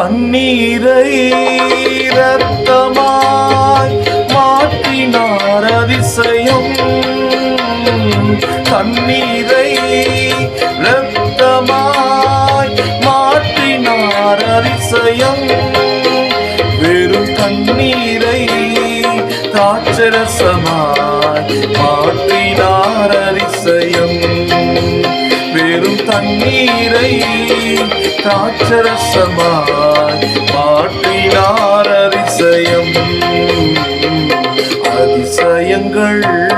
தண்ணீரை இரத்தமாய் மாற்றினார் அதிசயம். தண்ணீரை இரத்தமாய் மாற்றினார் அதிசயம். வெறும் தண்ணீரை திராட்சரசமாய் மாற்றினார் அதிசயம். வெறும் தண்ணீரை திராட்சரசமாய் மாற்றினார் அதிசயம். அதிசயங்கள்